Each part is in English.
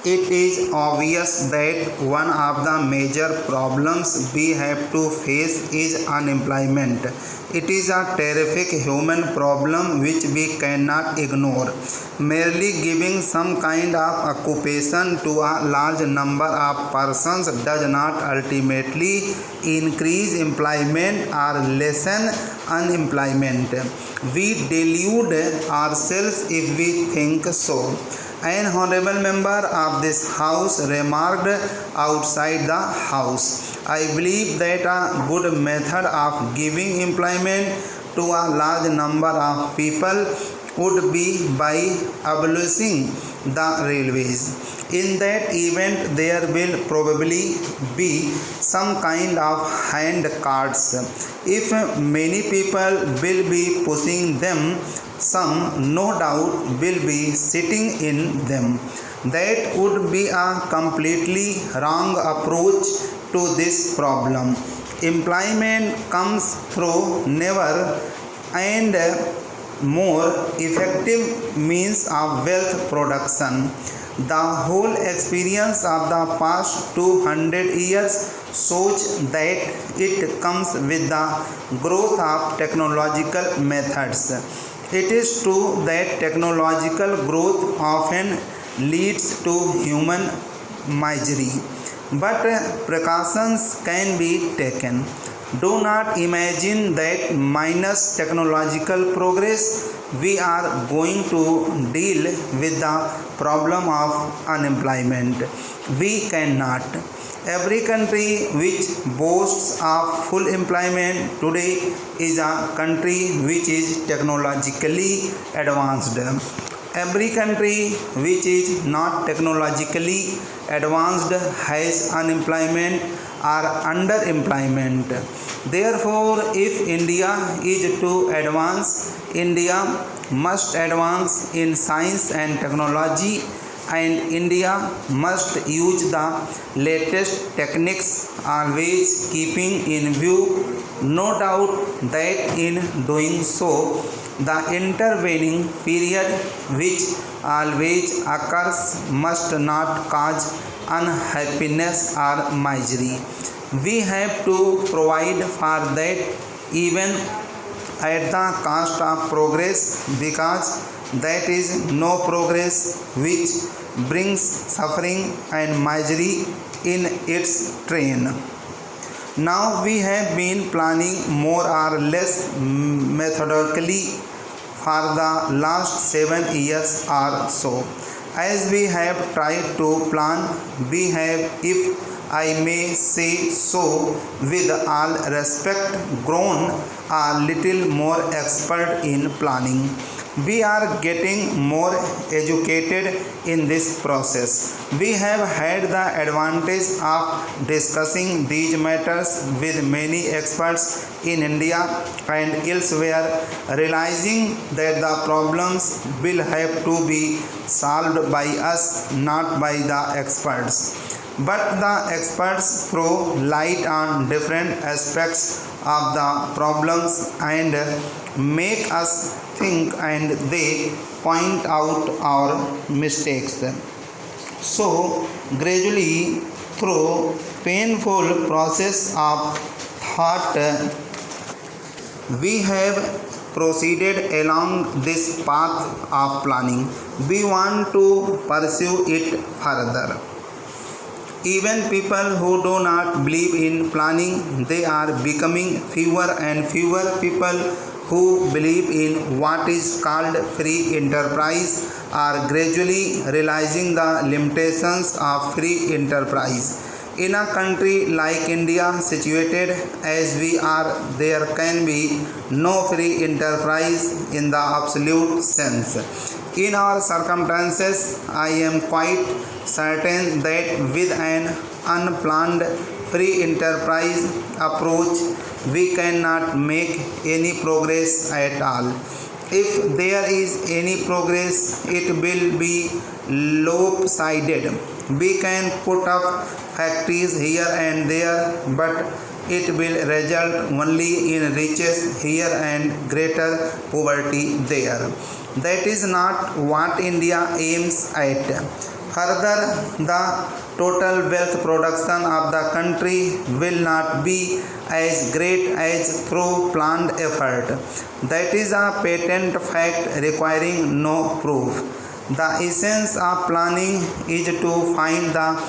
It is obvious that one of the major problems we have to face is unemployment. It is a terrific human problem which we cannot ignore. Merely giving some kind of occupation to a large number of persons does not ultimately increase employment or lessen unemployment. We delude ourselves if we think so. An honorable member of this house remarked outside the house, I believe that a good method of giving employment to a large number of people would be by abolishing the railways. In that event, there will probably be some kind of hand carts. If many people will be pushing them, some no doubt will be sitting in them. That would be a completely wrong approach to this problem. Employment comes through never and more effective means of wealth production. The whole experience of the past 200 years shows that it comes with the growth of technological methods. It is true that technological growth often leads to human misery, but precautions can be taken. Do not imagine that minus technological progress we are going to deal with the problem of unemployment. We cannot. Every country which boasts of full employment today is a country which is technologically advanced. Every country which is not technologically advanced has unemployment or underemployment. Therefore, if India is to advance, India must advance in science and technology, and India must use the latest techniques, always keeping in view, no doubt, that in doing so, the intervening period which always occurs must not cause unhappiness or misery. We have to provide for that even at the cost of progress, because that is no progress which brings suffering and misery in its train. Now we have been planning more or less methodically for the last 7 years or so. As we have tried to plan, we have, if I may say so with all respect, grown a little more expert in planning. We are getting more educated in this process. We have had the advantage of discussing these matters with many experts in India and elsewhere, realizing that the problems will have to be solved by us, not by the experts. But the experts throw light on different aspects of the problems and make us think, and they point out our mistakes. So gradually, through painful process of thought, we have proceeded along this path of planning. We want to pursue it further. Even people who do not believe in planning, they are becoming fewer and fewer people who believe in what is called free enterprise are gradually realizing the limitations of free enterprise. In a country like India, situated as we are, there can be no free enterprise in the absolute sense. In our circumstances, I am quite certain that with an unplanned free enterprise approach, we cannot make any progress at all. If there is any progress, it will be lopsided. We can put up factories here and there, but it will result only in riches here and greater poverty there. That is not what India aims at. Further, the total wealth production of the country will not be as great as through planned effort. That is a patent fact requiring no proof. The essence of planning is to find the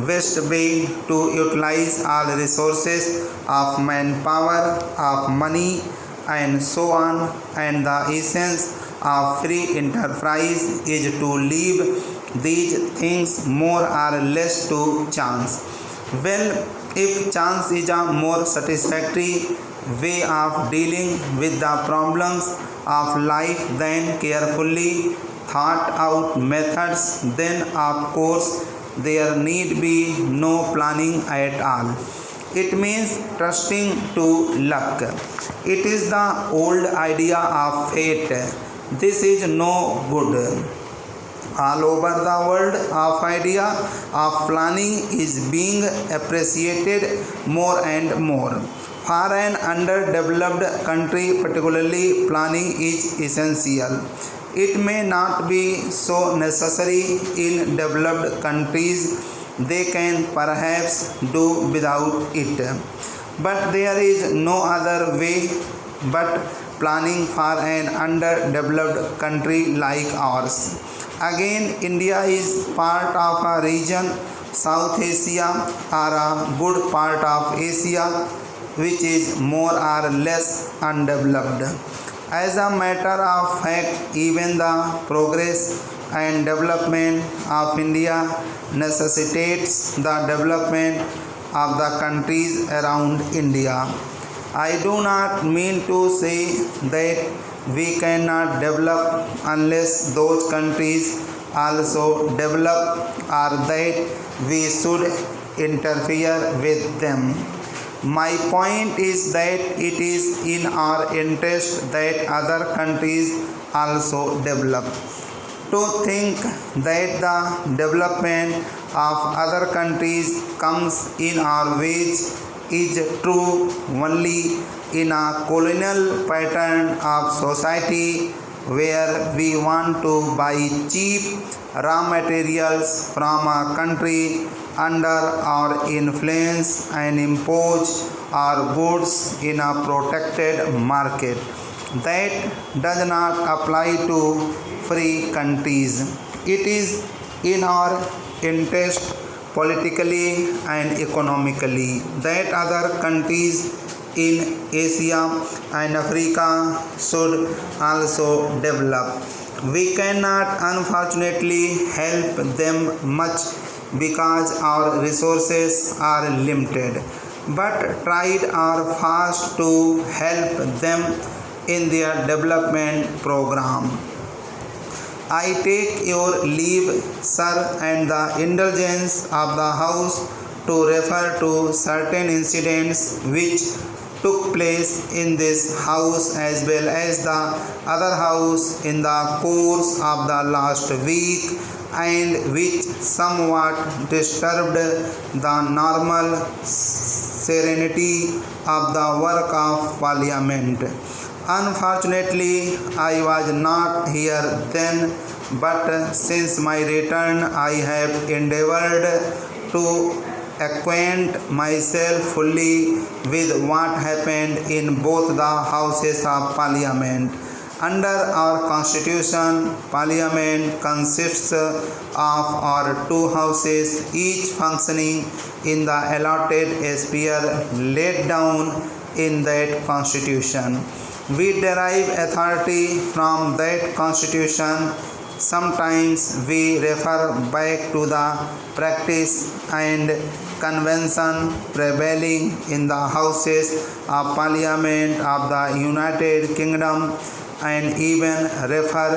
best way to utilize all resources of manpower, of money, and so on, and the essence of free enterprise is to leave these things more or less to chance. Well, if chance is a more satisfactory way of dealing with the problems of life than carefully thought out methods, then of course there need be no planning at all. It means trusting to luck. It is the old idea of fate. This is no good. All over the world, of idea of planning is being appreciated more and more. For an underdeveloped country particularly, planning is essential. It may not be so necessary in developed countries. They can perhaps do without it. But there is no other way but planning for an underdeveloped country like ours. Again, India is part of a region, South Asia, or a good part of Asia, which is more or less undeveloped. As a matter of fact, even the progress and development of India necessitates the development of the countries around India. I do not mean to say that we cannot develop unless those countries also develop, or that we should interfere with them. My point is that it is in our interest that other countries also develop. To think that the development of other countries comes in our ways is true only in a colonial pattern of society where we want to buy cheap raw materials from a country under our influence and impose our goods in a protected market. That does not apply to free countries. It is in our interest politically and economically that other countries in Asia and Africa should also develop. We cannot unfortunately help them much because our resources are limited, but tried our best to help them in their development program. I take your leave, sir, and the indulgence of the House to refer to certain incidents which took place in this House as well as the other House in the course of the last week, and which somewhat disturbed the normal serenity of the work of Parliament. Unfortunately, I was not here then, but since my return I have endeavored to acquaint myself fully with what happened in both the houses of Parliament. Under our Constitution, Parliament consists of our two houses, each functioning in the allotted sphere laid down in that Constitution. We derive authority from that Constitution. Sometimes we refer back to the practice and convention prevailing in the Houses of Parliament of the United Kingdom, and even refer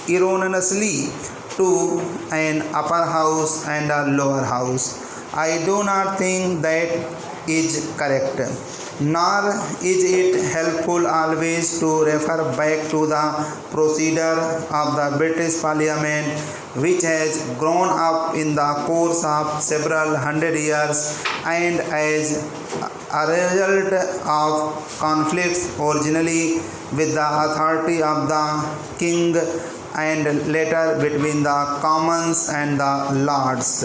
erroneously to an upper house and a lower house. I do not think that is correct, nor is it helpful always to refer back to the procedure of the British Parliament, which has grown up in the course of several hundred years and as a result of conflicts originally with the authority of the king and later between the commons and the lords.